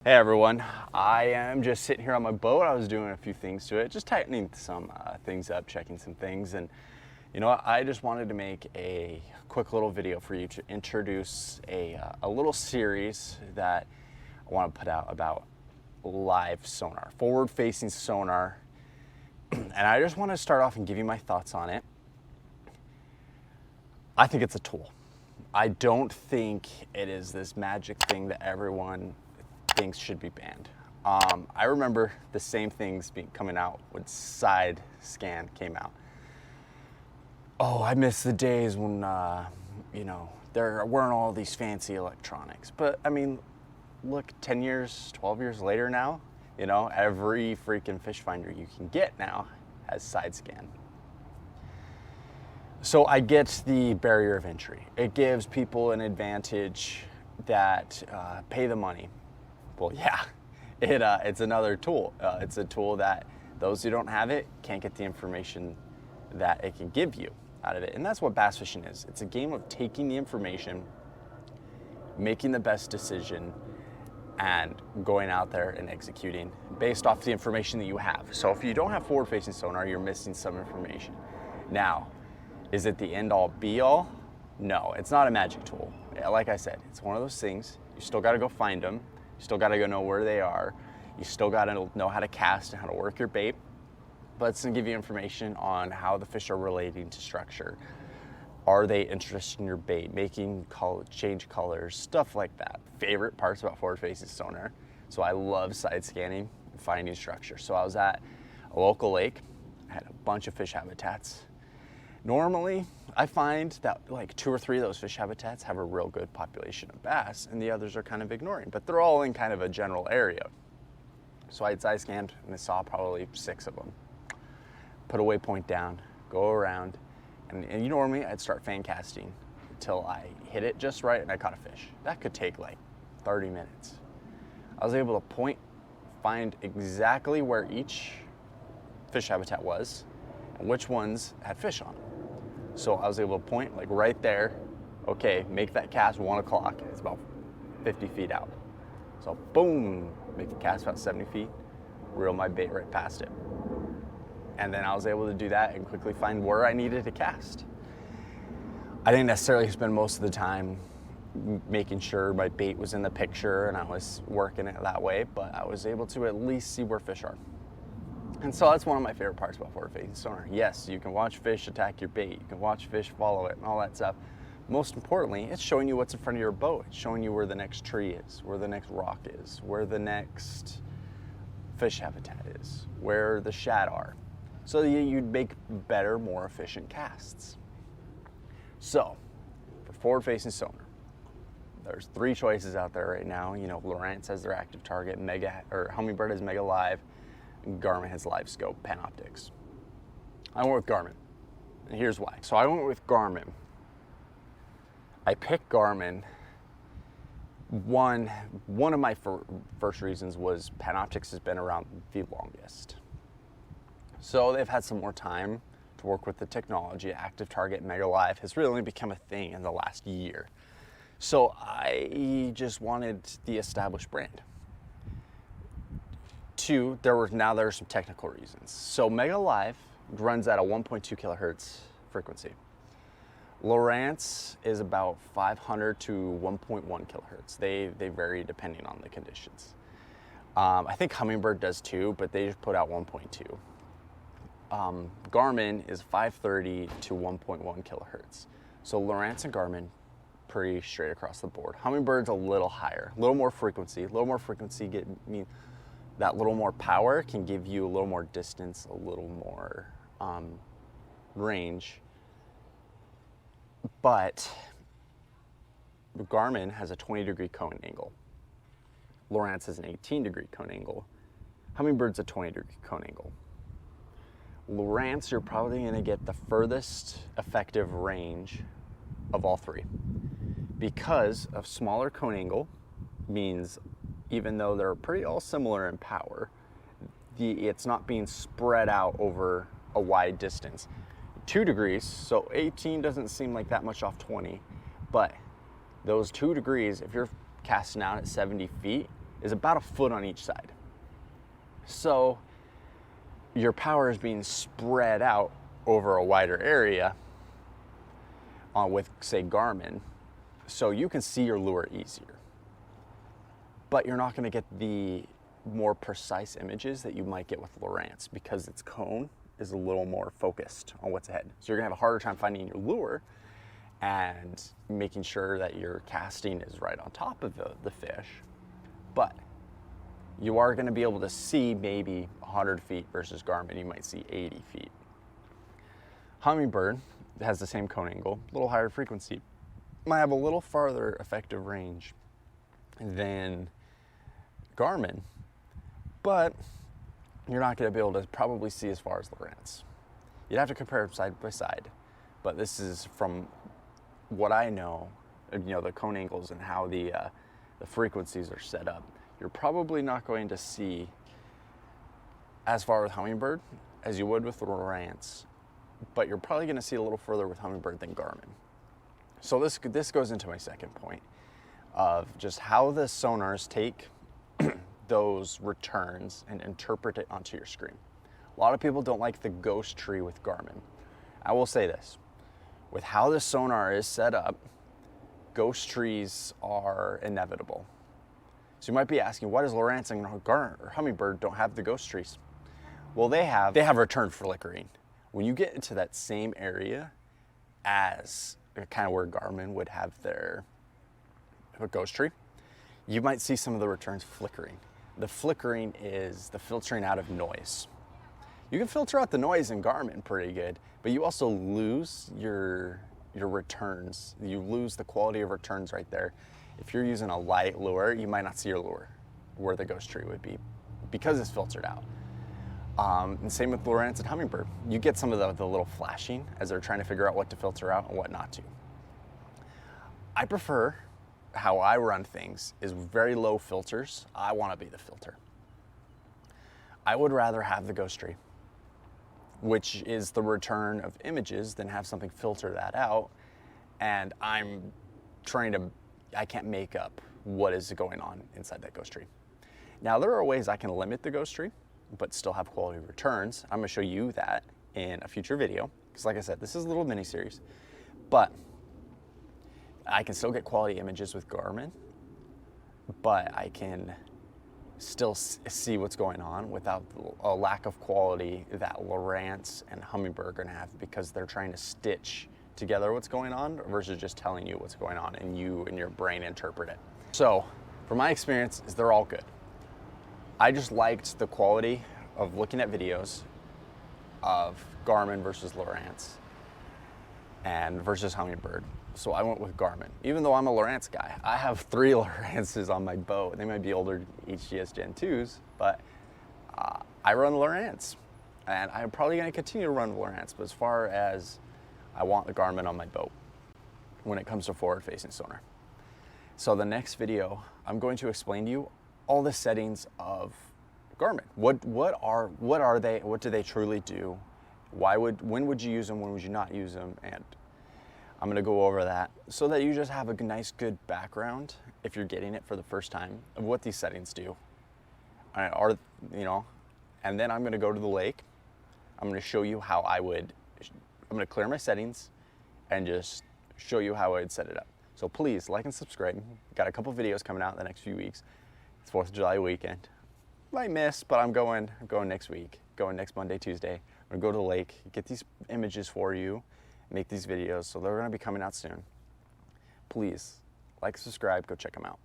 Hey everyone, I am just sitting here on my boat. I was doing a few things to it, just tightening some things up, checking some things, and you know what, I just wanted to make a quick little video for you to introduce a little series that I want to put out about live sonar, forward-facing sonar, and I just want to start off and give you my thoughts on it. I think it's a tool. I don't think it is this magic thing that everyone thinks should be banned. I remember the same things coming out when side scan came out. Oh, I miss the days when you know, there weren't all these fancy electronics. But I mean, look, 10 years, 12 years later now, you know, every freaking fish finder you can get now has side scan. So I get the barrier of entry. It gives people an advantage that pay the money. Well, yeah, it's another tool. It's a tool that those who don't have it can't get the information that it can give you out of it. And that's what bass fishing is. It's a game of taking the information, making the best decision, and going out there and executing based off the information that you have. So if you don't have forward-facing sonar, you're missing some information. Now, is it the end-all be-all? No, it's not a magic tool. Like I said, it's one of those things. You still got to go find them. You still got to go know where they are. You still got to know how to cast and how to work your bait. But it's going to give you information on how the fish are relating to structure. Are they interested in your bait? Making change colors, stuff like that. Favorite parts about forward-facing sonar. So I love side scanning and finding structure. So I was at a local lake. I had a bunch of fish habitats. Normally, I find that like 2 or 3 of those fish habitats have a real good population of bass and the others are kind of ignoring, but they're all in kind of a general area. So I had side scanned and I saw probably 6 of them. Put a waypoint down, go around, and you know me, I'd start fan casting until I hit it just right and I caught a fish. That could take like 30 minutes. I was able to point, find exactly where each fish habitat was and which ones had fish on them. So I was able to point like right there, okay, make that cast 1 o'clock. It's about 50 feet out. So boom, make the cast about 70 feet, reel my bait right past it. And then I was able to do that and quickly find where I needed to cast. I didn't necessarily spend most of the time making sure my bait was in the picture and I was working it that way, but I was able to at least see where fish are. And so that's one of my favorite parts about forward-facing sonar. Yes, you can watch fish attack your bait, you can watch fish follow it and all that stuff. Most importantly, it's showing you what's in front of your boat. It's showing you where the next tree is, where the next rock is, where the next fish habitat is, where the shad are. So that you'd make better, more efficient casts. So, for forward-facing sonar, there's 3 choices out there right now. You know, Lowrance has their active target, Humminbird has Mega Live, and Garmin has Livescope Panoptics. I went with Garmin, and here's why. So I went with Garmin. I picked Garmin. One of my first reasons was Panoptics has been around the longest. So they've had some more time to work with the technology. Active Target Mega Live has really only become a thing in the last year. So I just wanted the established brand. 2, there are some technical reasons. So Mega Live runs at a 1.2 kilohertz frequency. Lowrance is about 500 to 1.1 kilohertz. They vary depending on the conditions. I think Humminbird does too, but they just put out 1.2. Garmin is 530 to 1.1 kilohertz. So Lowrance and Garmin, pretty straight across the board. Hummingbird's a little higher, a little more frequency. That little more power can give you a little more distance, a little more range. But Garmin has a 20-degree cone angle. Lowrance has an 18-degree cone angle. Hummingbird's a 20-degree cone angle. Lowrance, you're probably going to get the furthest effective range of all 3 because of smaller cone angle means even though they're pretty all similar in power, it's not being spread out over a wide distance. 2 degrees, so 18 doesn't seem like that much off 20, but those 2 degrees, if you're casting out at 70 feet, is about a foot on each side. So your power is being spread out over a wider area with, say, Garmin, so you can see your lure easier. But you're not going to get the more precise images that you might get with Lowrance because its cone is a little more focused on what's ahead. So you're going to have a harder time finding your lure and making sure that your casting is right on top of the fish. But you are going to be able to see maybe 100 feet versus Garmin, you might see 80 feet. Humminbird has the same cone angle, a little higher frequency, might have a little farther effective range than Garmin, but you're not going to be able to probably see as far as Lowrance. You'd have to compare them side by side, but this is from what I know, the cone angles and how the frequencies are set up. You're probably not going to see as far with Humminbird as you would with Lowrance, but you're probably going to see a little further with Humminbird than Garmin. So this goes into my second point of just how the sonars take those returns and interpret it onto your screen. A lot of people don't like the ghost tree with Garmin. I will say this, with how the sonar is set up, ghost trees are inevitable. So you might be asking, why does Lowrance and Humminbird don't have the ghost trees? Well, they have return flickering. When you get into that same area as kind of where Garmin would have their ghost tree, you might see some of the returns flickering. The flickering is the filtering out of noise. You can filter out the noise in Garmin pretty good, but you also lose your returns. You lose the quality of returns right there. If you're using a light lure, you might not see your lure where the ghost tree would be because it's filtered out. And same with Lowrance and Humminbird. You get some of the little flashing as they're trying to figure out what to filter out and what not to. I prefer how I run things is very low filters. I want to be the filter. I would rather have the ghost tree, which is the return of images, than have something filter that out. And I can't make up what is going on inside that ghost tree. Now, there are ways I can limit the ghost tree, but still have quality returns. I'm gonna show you that in a future video. Because like I said, this is a little mini series, but I can still get quality images with Garmin, but I can still see what's going on without a lack of quality that Lowrance and Humminbird are gonna have, because they're trying to stitch together what's going on versus just telling you what's going on and you and your brain interpret it. So from my experience, is they're all good. I just liked the quality of looking at videos of Garmin versus Lowrance and versus Humminbird. So I went with Garmin. Even though I'm a Lowrance guy, I have 3 Lowrances on my boat. They might be older HGS Gen 2s, but I run Lowrance. And I'm probably gonna continue to run Lowrance, but as far as I want the Garmin on my boat when it comes to forward-facing sonar. So the next video, I'm going to explain to you all the settings of Garmin. What are they? What do they truly do? When would you use them? When would you not use them? And I'm gonna go over that so that you just have a nice, good background if you're getting it for the first time of what these settings do. And then I'm gonna go to the lake. I'm gonna show you how I'm gonna clear my settings and just show you how I'd set it up. So please like and subscribe. Got a couple videos coming out in the next few weeks. It's 4th of July weekend. Might miss, but I'm going next week. Going next Monday, Tuesday. I'm gonna go to the lake, get these images for you, make these videos. So they're gonna be coming out soon. Please like, subscribe, go check them out.